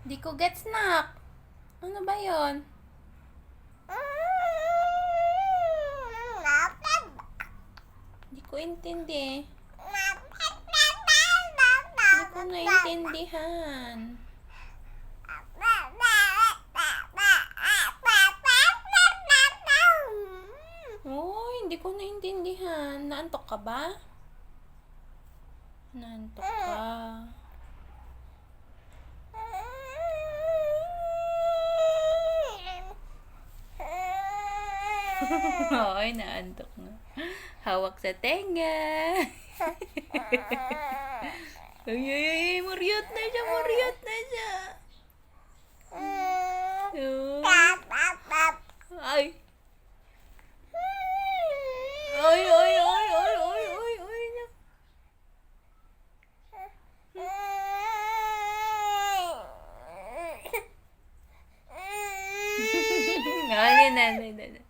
Di ko get snack. Ano ba yon? Di ko intindi. Di ko naintindihan. Oh, hindi ko naintindihan. Naantok ka ba? Naantok ka. Ay, naantok na. Hawak sa tenga. Ay, muryot na siya, muryot na siya. Ay. Ay, ay, ay, ay, ay, ay, ay. Nanay, nanay, nanay.